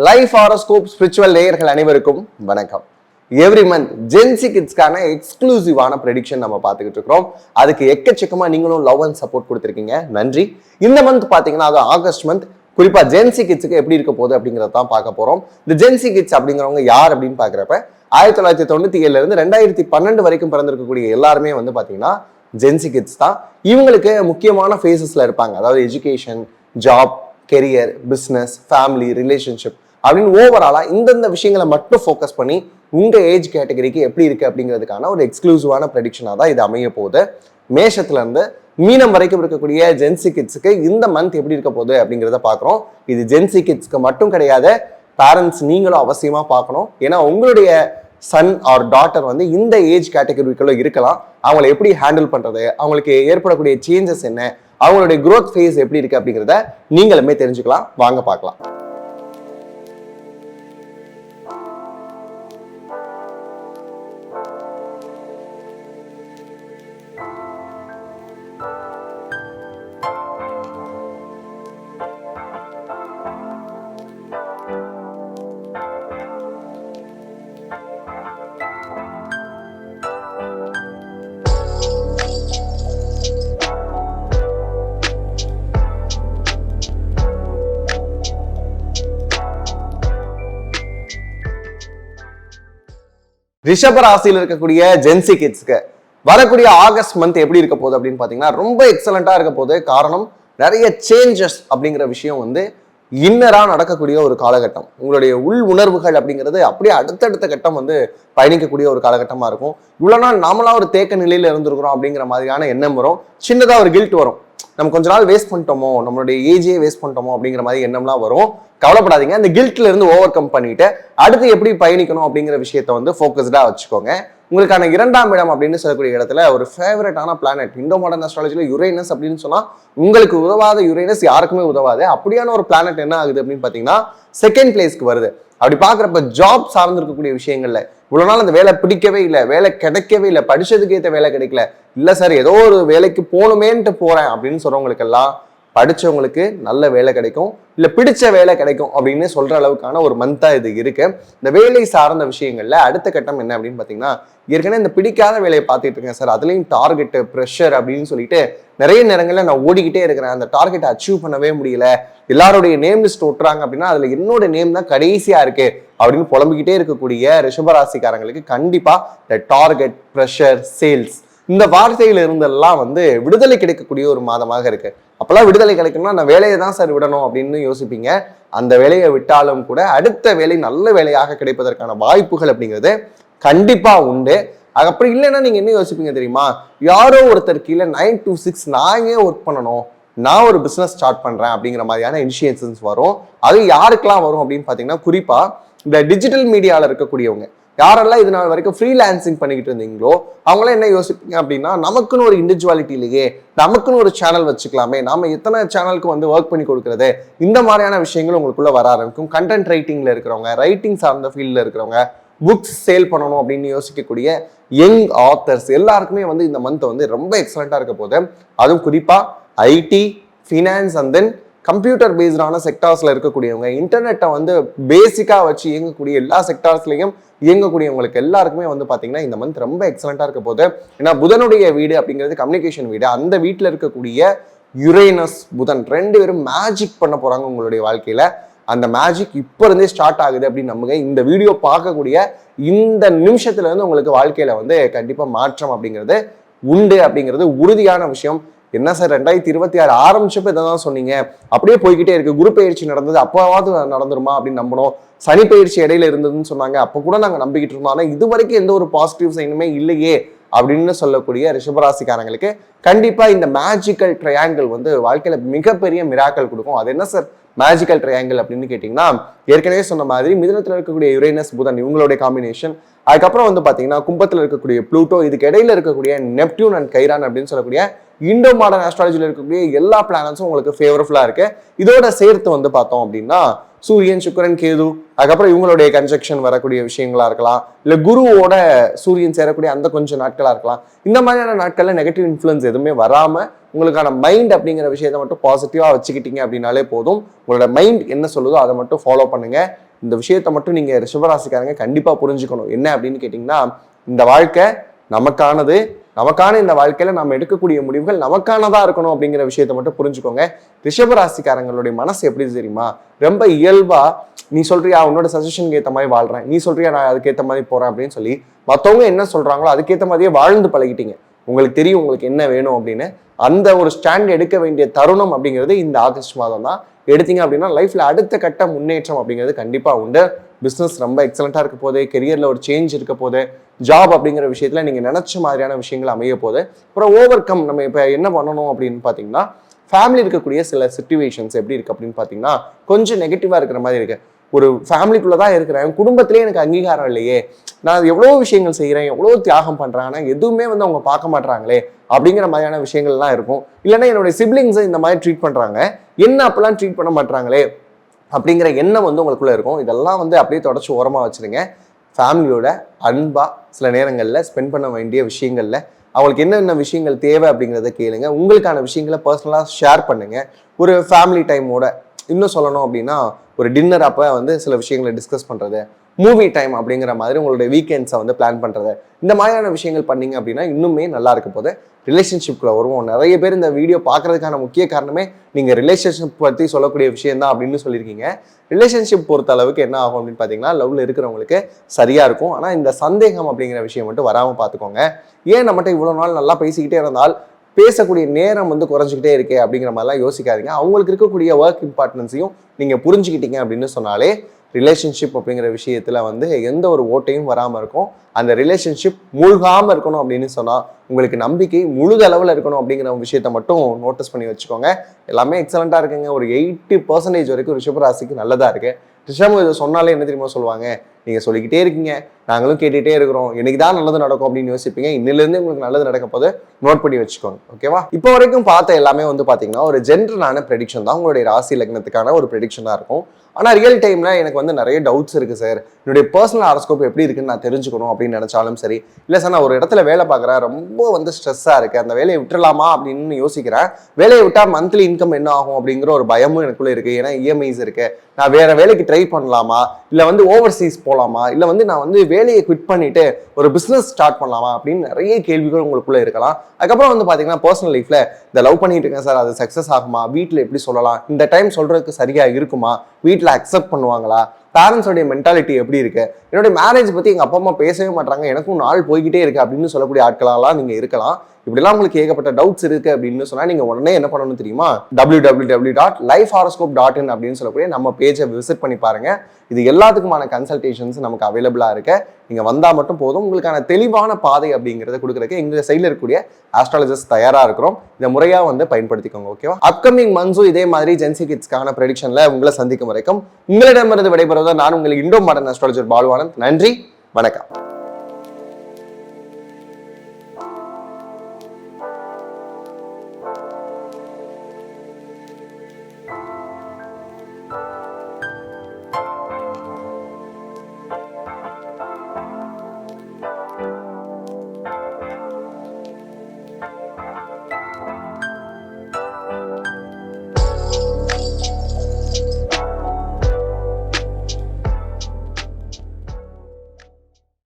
Life horoscope spiritual நேயர்கள் அனைவருக்கும் வணக்கம். எவ்ரி மந்த் ஜென்சி கிட்ஸ்க்கான எக்ஸ்க்ளூசிவான ப்ரெடிக்ஷன் நம்ம பார்த்துக்கிட்டு இருக்கிறோம். அதுக்கு எக்கச்சக்கமா நீங்களும் லவ் அண்ட் சப்போர்ட் கொடுத்துருக்கீங்க, நன்றி. இந்த மந்த் பார்த்தீங்கன்னா அது ஆகஸ்ட் மந்த், குறிப்பா ஜென்சி கிட்ஸுக்கு எப்படி இருக்க போகுது அப்படிங்கிறத தான் பார்க்க போறோம். இந்த ஜென்சி கிட்ஸ் அப்படிங்கிறவங்க யார் அப்படின்னு பார்க்குறப்ப 1997 இருந்து 2012 வரைக்கும் பிறந்திருக்கக்கூடிய எல்லாருமே வந்து பார்த்தீங்கன்னா ஜென்சி கிட்ஸ் தான். இவங்களுக்கு முக்கியமான ஃபேஸஸ்ல இருப்பாங்க, அதாவது education, job, career, business, family, relationship அப்படின்னு ஓவராலா இந்தந்த விஷயங்களை மட்டும் ஃபோக்கஸ் பண்ணி உங்க ஏஜ் கேட்டகரிக்கு எப்படி இருக்கு அப்படிங்கிறதுக்கான ஒரு எக்ஸ்க்ளூசிவான ப்ரெடிக்ஷனா தான் இது அமைய போகுது. மேஷத்துல இருந்து மீனம் வரைக்கும் இருக்கக்கூடிய ஜென்சி கிட்ஸுக்கு இந்த மந்த் எப்படி இருக்க போகுது அப்படிங்கிறத பார்க்குறோம். இது ஜென்சி கிட்ஸ்க்கு மட்டும் கிடையாது, பேரண்ட்ஸ் நீங்களும் அவசியமா பார்க்கணும். ஏன்னா உங்களுடைய சன் ஆர் டாட்டர் வந்து இந்த ஏஜ் கேட்டகரிக்குள்ள இருக்கலாம். அவங்களை எப்படி ஹேண்டில் பண்றது, அவங்களுக்கு ஏற்படக்கூடிய சேஞ்சஸ் என்ன, அவங்களுடைய growth phase எப்படி இருக்கு அப்படிங்கிறத நீங்களுமே தெரிஞ்சுக்கலாம். வாங்க பார்க்கலாம். ரிஷப ராசியில் இருக்கக்கூடிய ஜென்சி கிட்ஸ்க்கு வரக்கூடிய ஆகஸ்ட் மந்த் எப்படி இருக்க போகுது அப்படின்னு பார்த்தீங்கன்னா ரொம்ப எக்ஸலண்டா இருக்க போகுது. காரணம், நிறைய சேஞ்சஸ் அப்படிங்கிற விஷயம் வந்து இன்னரா நடக்கக்கூடிய ஒரு காலகட்டம். உங்களுடைய உள் உணர்வுகள் அப்படிங்கிறது அப்படியே அடுத்தடுத்த கட்டம் வந்து பயணிக்கக்கூடிய ஒரு காலகட்டமா இருக்கும். இவ்வளவு நாள் நாமளா ஒரு தேக்க நிலையில இருந்திருக்கிறோம் அப்படிங்கிற மாதிரியான எண்ணம் வரும். சின்னதா ஒரு கில்ட் வரும், நம்ம கொஞ்ச நாள் வேஸ்ட் பண்ணிட்டோமோ, நம்மளுடைய ஏஜே வேஸ்ட் பண்ணிட்டோமோ அப்படிங்கிற மாதிரி எண்ணம்லாம் வரும். கவலைப்படாதீங்க, அந்த கில்ட்ல இருந்து ஓவர் கம் பண்ணிட்டு அடுத்து எப்படி பயணிக்கணும் அப்படிங்கிற விஷயத்த வந்து ஃபோக்கஸ்டா வச்சுக்கோங்க. உங்களுக்கான 2ஆம் இடம் அப்படின்னு சொல்லக்கூடிய இடத்துல ஒரு ஃபேவரட்டான பிளானட் இண்டோ மாடர்ன் அஸ்ட்ராலஜில யுரேனஸ் அப்படின்னு சொன்னா உங்களுக்கு உதவாத யுரேனஸ் யாருக்குமே உதவாது. அப்படியான ஒரு பிளானட் என்ன ஆகுது அப்படின்னு பாத்தீங்கன்னா செகண்ட் பிளேஸ்க்கு வருது. அப்படி பாக்குறப்ப ஜாப் சார்ந்து இருக்கக்கூடிய விஷயங்கள்ல இவ்வளவு நாள் அந்த வேலை பிடிக்கவே இல்லை, வேலை கிடைக்கவே இல்லை, படிச்சதுக்கு ஏற்ற வேலை கிடைக்கல, இல்ல சார் ஏதோ ஒரு வேலைக்கு போகணுமேன்ட்டு போறேன் அப்படின்னு சொல்றவங்களுக்கு எல்லாம் படிச்சவங்களுக்கு நல்ல வேலை கிடைக்கும், இல்ல பிடிச்ச வேலை கிடைக்கும் அப்படின்னு சொல்ற அளவுக்கான ஒரு மந்தா இது இருக்கு. இந்த வேலை சார்ந்த விஷயங்கள்ல அடுத்த கட்டம் என்ன அப்படின்னு பாத்தீங்கன்னா, ஏற்கனவே இந்த பிடிக்காத வேலையை பார்த்துட்டு இருக்கேன் சார், அதுலயும் டார்கெட் ப்ரெஷர் அப்படின்னு சொல்லிட்டு நிறைய நேரங்கள்ல நான் ஓடிக்கிட்டே இருக்கிறேன், அந்த டார்கெட்டை அச்சீவ் பண்ணவே முடியல, எல்லாருடைய நேம் லிஸ்ட் ஒட்டுறாங்க அப்படின்னா அதுல என்னோட நேம் தான் கடைசியா இருக்கு அப்படின்னு புலம்பிக்கிட்டே இருக்கக்கூடிய ரிஷபராசிக்காரங்களுக்கு கண்டிப்பா இந்த டார்கெட், ப்ரெஷர், சேல்ஸ் இந்த வார்த்தையில இருந்தெல்லாம் வந்து விடுதலை கிடைக்கக்கூடிய ஒரு மாதமாக இருக்கு. அப்பெல்லாம் விடுதலை கிடைக்கணும்னா நான் வேலையை தான் சார் விடணும் அப்படின்னு யோசிப்பீங்க. அந்த வேலையை விட்டாலும் கூட அடுத்த வேலை நல்ல வேலையாக கிடைப்பதற்கான வாய்ப்புகள் அப்படிங்கிறது கண்டிப்பா உண்டு. அப்படி இல்லைன்னா நீங்க என்ன யோசிப்பீங்க தெரியுமா, யாரோ ஒருத்தர் கீழே 9 to 6 நான் ஏன் ஒர்க் பண்ணணும், நான் ஒரு பிசினஸ் ஸ்டார்ட் பண்றேன் அப்படிங்கிற மாதிரியான இனிஷியேஷன்ஸ் வரும். அது யாருக்கெல்லாம் வரும் அப்படின்னு பாத்தீங்கன்னா, குறிப்பா இந்த டிஜிட்டல் மீடியால இருக்கக்கூடியவங்க யாரெல்லாம் இது நாள் வரைக்கும் ஃப்ரீலான்சிங் பண்ணிக்கிட்டு இருந்தீங்களோ அவங்களாம் என்ன யோசிப்பீங்க அப்படின்னா, நமக்குன்னு ஒரு இண்டிவிஜுவாலிட்டி இல்லையே, நமக்குன்னு ஒரு சேனல் வச்சுக்கலாமே, நாம எத்தனை சேனலுக்கு வந்து ஒர்க் பண்ணி கொடுக்குறது, இந்த மாதிரியான விஷயங்கள் உங்களுக்குள்ள வர ஆரம்பிக்கும். கண்டென்ட் ரைட்டிங்ல இருக்கிறவங்க, ரைட்டிங் சார்ந்த ஃபீல்ட்ல இருக்கிறவங்க, புக்ஸ் சேல் பண்ணணும் அப்படின்னு யோசிக்கக்கூடிய யங் ஆத்தர்ஸ் எல்லாருக்குமே வந்து இந்த மந்த் வந்து ரொம்ப எக்ஸலண்டா இருக்க போகுது. அதுவும் குறிப்பா IT, finance and then computer பேஸ்டான செக்டார்ஸ்ல இருக்கக்கூடியவங்க, இன்டர்நெட்டை வந்து பேசிக்கா வச்சு இயங்கக்கூடிய எல்லா செக்டார்ஸ்லையும் இயங்கக்கூடியவங்களுக்கு எல்லாருக்குமே வந்து பாத்தீங்கன்னா இந்த மந்த் ரொம்ப எக்ஸலண்டா இருக்க போகுது. ஏன்னா புதனுடைய வீடு அப்படிங்கிறது கம்யூனிகேஷன் வீடு. அந்த வீட்டுல இருக்கக்கூடிய யுரேனஸ், புதன் 2 பேரும் மேஜிக் பண்ண போறாங்க உங்களுடைய வாழ்க்கையில. அந்த மேஜிக் இப்ப இருந்தே ஸ்டார்ட் ஆகுது அப்படின்னு நம்புங்க. இந்த வீடியோ பார்க்கக்கூடிய இந்த நிமிஷத்துல இருந்து உங்களுக்கு வாழ்க்கையில வந்து கண்டிப்பா மாற்றம் அப்படிங்கிறது உண்டு அப்படிங்கிறது உறுதியான விஷயம். என்ன சார் 2026 ஆரம்பிச்சப்ப இதான் சொன்னீங்க, அப்படியே போய்கிட்டே இருக்கு, குரு பயிற்சி நடந்தது அப்பவாவது நடந்துருமா அப்படின்னு நம்பணும், சனி பயிற்சி இடையில இருந்ததுன்னு சொன்னாங்க அப்ப கூட நாங்க நம்பிக்கிட்டு இருந்தோம், ஆனா இது வரைக்கும் எந்த ஒரு பாசிட்டிவ் சைனுமே இல்லையே அப்படின்னு சொல்லக்கூடிய ரிஷபராசிக்காரங்களுக்கு கண்டிப்பா இந்த மேஜிக்கல் ட்ரையாங்கிள் வந்து வாழ்க்கையில மிகப்பெரிய மிராக்கல் கொடுக்கும். அது என்ன சார் மேஜிக்கல் ட்ரையாங்கிள் அப்படின்னு கேட்டீங்கன்னா, ஏற்கனவே சொன்ன மாதிரி மிதுனத்துல இருக்கக்கூடிய யுரேனஸ், புதன் இவங்களுடைய காம்பினேஷன், அதுக்கப்புறம் வந்து பாத்தீங்கன்னா கும்பத்துல இருக்கக்கூடிய ப்ளூட்டோ, இதுக்கு இடையில இருக்கக்கூடிய நெப்டியூன் அண்ட் கைரான் அப்படின்னு சொல்லக்கூடிய இண்டோ மாடர்ன் ஆஸ்ட்ராலஜில இருக்கக்கூடிய எல்லா பிளானட்ஸும் உங்களுக்கு ஃபேவரபுல்லா இருக்கு. இதோட சேர்த்து வந்து பார்த்தோம் அப்படின்னா சூரியன், சுக்கிரன், கேது, அதுக்கப்புறம் இவங்களுடைய கன்ஜெக்ஷன் வரக்கூடிய விஷயங்களா இருக்கலாம், இல்ல குருவோட சூரியன் சேரக்கூடிய அந்த கொஞ்சம் நாட்களா இருக்கலாம். இந்த மாதிரியான நாட்கள்ல நெகட்டிவ் இன்ஃப்ளூயன்ஸ் எதுவுமே வராம உங்களுக்கான மைண்ட் அப்படிங்கிற விஷயத்தை மட்டும் பாசிட்டிவா வச்சுக்கிட்டீங்க அப்படின்னாலே போதும். உங்களோட மைண்ட் என்ன சொல்லுதோ அதை மட்டும் ஃபாலோ பண்ணுங்க. இந்த விஷயத்தை மட்டும் நீங்க ரிஷபராசிக்காரங்க கண்டிப்பா புரிஞ்சுக்கணும். என்ன அப்படின்னு கேட்டீங்கன்னா, இந்த வாழ்க்கை நமக்கானது, நமக்கான இந்த வாழ்க்கையில நம்ம எடுக்கக்கூடிய முடிவுகள் நமக்கானதா இருக்கணும் அப்படிங்கிற விஷயத்த மட்டும் புரிஞ்சுக்கோங்க. ரிஷபராசிக்காரங்களுடைய மனசு எப்படி தெரியுமா, ரொம்ப இயல்பா நீ சொல்றியா உன்னோட சஜஷனுக்கு ஏற்ற மாதிரி வாழ்றேன், நீ சொல்றியா நான் அதுக்கேற்ற மாதிரி போறேன் அப்படின்னு சொல்லி மற்றவங்க என்ன சொல்றாங்களோ அதுக்கேற்ற மாதிரியே வாழ்ந்து பழகிட்டீங்க. உங்களுக்கு தெரியும் உங்களுக்கு என்ன வேணும் அப்படின்னு. அந்த ஒரு ஸ்டாண்ட் எடுக்க வேண்டிய தருணம் அப்படிங்கிறது இந்த ஆகஸ்ட் மாதம் தான். எடுத்தீங்க அப்படின்னா லைஃப்ல அடுத்த கட்ட முன்னேற்றம் அப்படிங்கிறது கண்டிப்பா உண்டு. பிசினஸ் ரொம்ப எக்ஸலண்டா இருக்க போது, கெரியர்ல ஒரு சேஞ்ச் இருக்க போது, ஜாப் அப்படிங்கிற விஷயத்துல நீங்க நினைச்ச மாதிரியான விஷயங்கள் அமைய போது. அப்புறம் ஓவர் கம் நம்ம இப்ப என்ன பண்ணணும் அப்படின்னு பாத்தீங்கன்னா, ஃபேமிலி இருக்கக்கூடிய சில சிச்சுவேஷன்ஸ் எப்படி இருக்கு அப்படின்னு பாத்தீங்கன்னா கொஞ்சம் நெகட்டிவா இருக்கிற மாதிரி இருக்கு. ஒரு ஃபேமிலிக்குள்ளதான் இருக்கிறேன், குடும்பத்திலேயே எனக்கு அங்கீகாரம் இல்லையே, நான் எவ்வளவு விஷயங்கள் செய்யறேன், எவ்வளவு தியாகம் பண்றேன், ஆனா எதுவுமே வந்து அவங்க பார்க்க மாட்டாங்களே அப்படிங்கிற மாதிரியான விஷயங்கள்லாம் இருக்கும். இல்லைன்னா என்னுடைய சிப்ளிங்ஸை இந்த மாதிரி ட்ரீட் பண்றாங்க, என்ன அப்பெல்லாம் ட்ரீட் பண்ண மாட்டாங்களே அப்படிங்கிற எண்ணம் வந்து உங்களுக்குள்ள இருக்கும். இதெல்லாம் வந்து அப்படியே தொடச்சு ஓரமா வச்சிருங்க. ஃபேமிலியோட அன்பா சில நேரங்களில் ஸ்பெண்ட் பண்ண வேண்டிய விஷயங்கள்ல அவங்களுக்கு என்னென்ன விஷயங்கள் தேவை அப்படிங்கிறத கேளுங்க. உங்களுக்கான விஷயங்களை பர்சனலாக ஷேர் பண்ணுங்க. ஒரு ஃபேமிலி டைமோட இன்னும் சொல்லணும் அப்படின்னா ஒரு டின்னர் அப்போ வந்து சில விஷயங்களை டிஸ்கஸ் பண்ணுறது, மூவி டைம் அப்படிங்கிற மாதிரி உங்களுடைய வீக்கெண்ட்ஸை வந்து பிளான் பண்ணுறது, இந்த மாதிரியான விஷயங்கள் பண்ணீங்க அப்படின்னா இன்னுமே நல்லா இருக்க போது. ரிலேஷன்ஷிப்குள்ள வருவோம். நிறைய பேர் இந்த வீடியோ பார்க்கறதுக்கான முக்கிய காரணமே நீங்கள் ரிலேஷன்ஷிப் பற்றி சொல்லக்கூடிய விஷயம் தான் அப்படின்னு சொல்லியிருக்கீங்க. ரிலேஷன்ஷிப் பொறுத்த அளவுக்கு என்ன ஆகும் அப்படின்னு பார்த்தீங்கன்னா, லவ்ல இருக்கிறவங்களுக்கு சரியா இருக்கும். ஆனால் இந்த சந்தேகம் அப்படிங்கிற விஷயம் மட்டும் வராமல் பார்த்துக்கோங்க. ஏன் நம்மகிட்ட இவ்வளோ நாள் நல்லா பேசிக்கிட்டே இருந்தால் பேசக்கூடிய நேரம் வந்து குறைஞ்சிக்கிட்டே இருக்கே அப்படிங்கிற மாதிரிலாம் யோசிக்காதீங்க. அவங்களுக்கு இருக்கக்கூடிய ஒர்க் இம்பார்ட்டன்ஸையும் நீங்கள் புரிஞ்சுக்கிட்டீங்க அப்படின்னு சொன்னாலே ரிலேஷன்ஷிப் அப்படிங்கிற விஷயத்துல வந்து எந்த ஒரு ஓட்டையும் வராமல் இருக்கும். அந்த ரிலேஷன்ஷிப் மூழ்காமல் இருக்கணும் அப்படின்னு சொன்னால் உங்களுக்கு நம்பிக்கை முழுதளவில் இருக்கணும் அப்படிங்கிற விஷயத்த மட்டும் நோட்டீஸ் பண்ணி வச்சுக்கோங்க. எல்லாமே எக்ஸலண்ட்டாக இருக்குங்க. ஒரு 80% வரைக்கும் ரிஷபராசிக்கு நல்லதாக இருக்கு. ரிஷபம் இதை சொன்னாலே என்ன தெரியுமா சொல்லுவாங்க, நீங்கள் சொல்லிக்கிட்டே இருக்கீங்க, நாங்களும் கேட்டுகிட்டே இருக்கிறோம், எனக்கு தான் நல்லது நடக்கும் அப்படின்னு யோசிப்பீங்க. இன்னிலிருந்து உங்களுக்கு நல்லது நடக்க போது நோட் பண்ணி வச்சுக்கோங்க. ஓகேவா? இப்போ வரைக்கும் பார்த்த எல்லாமே வந்து பார்த்தீங்கன்னா ஒரு ஜென்ரலான ப்ரெடிக்ஷன் தான், உங்களுடைய ராசி லக்னத்துக்கான ஒரு ப்ரெடிக்ஷனாக இருக்கும். ஆனால் ரியல் டைம்ல எனக்கு வந்து நிறைய டவுட்ஸ் இருக்குது சார், என்னுடைய பர்சனல் ஹாரோஸ்கோப் எப்படி இருக்குன்னு நான் தெரிஞ்சுக்கணும் அப்படின்னு நினைச்சாலும் சரி, இல்லை சார் நான் ஒரு இடத்துல வேலை பார்க்குறேன், ரொம்ப வந்து ஸ்ட்ரெஸ்ஸாக இருக்கு, அந்த வேலையை விட்டுலாமா அப்படின்னு யோசிக்கிறேன், வேலையை விட்டால் மந்த்லி இன்கம் என்ன ஆகும் அப்படிங்கிற ஒரு பயமும் எனக்குள்ள இருக்கு, ஏன்னா இஎம்ஐஸ் இருக்கு, நான் வேற வேலைக்கு ட்ரை பண்ணலாமா, இல்லை வந்து ஓவர்சீஸ் போகலாமா, இல்லை வந்து நான் வந்து வேலையை குவிட் பண்ணிட்டு ஒரு பிஸ்னஸ் ஸ்டார்ட் பண்ணலாமா அப்படின்னு நிறைய கேள்விகள் உங்களுக்குள்ள இருக்கலாம். அதுக்கப்புறம் வந்து பார்த்தீங்கன்னா பர்சனல் லைஃப்ல இந்த லவ் பண்ணிட்டு இருக்கேன் சார், அது சக்ஸஸ் ஆகுமா, வீட்டில் எப்படி சொல்லலாம், இந்த டைம் சொல்றதுக்கு சரியா இருக்குமா, வீட்டில் அக்செப்ட் பண்ணுவாங்களா, பேரண்ட்ஸோடைய மென்டாலிட்டி எப்படி இருக்கு, என்னுடைய மேரேஜ் பத்தி எங்க அப்பா அம்மா பேசவே மாட்டாங்க, எனக்கும் நாள் போய்கிட்டே இருக்கு அப்படின்னு சொல்லக்கூடிய ஆட்களெல்லாம் நீங்க இருக்கலாம். இப்படிலாம் உங்களுக்கு ஏகப்பட்ட டவுட்ஸ் இருக்கு அப்படின்னு சொன்னா நீங்க உடனே என்ன பண்ணணும் தெரியுமா, www.lifehoroscope.in அப்படின்னு சொல்லக்கூடிய நம்ம பேஜை விசிட் பண்ணி பாருங்க. இது எல்லாத்துக்குமான கன்சல்டேஷன்ஸ் நமக்கு அவைலபிளா இருக்கு. நீங்க வந்தா மட்டும் போதும். உங்களுக்கான தெளிவான பாதை அப்படிங்கிறத கொடுக்கறதுக்கு எங்க சைட்ல இருக்கக்கூடிய ஆஸ்ட்ராலஜிஸ்ட் தயாரா இருக்கிறோம். இதை முறையா வந்து பயன்படுத்திக்கோங்க. ஓகேவா? அப்கமிங் மந்த்ஸும் இதே மாதிரி ஜென்சி கிட்ஸ்க்கான ப்ரெடிக்ஷன்ல உங்களை சந்திக்கும் வரைக்கும் உங்களிடமிருந்து விடைபெறுவதை நான் உங்களுக்கு இண்டோ மாடர்ன் ஆஸ்ட்ராலஜர் பாலுவானந்த். நன்றி, வணக்கம்.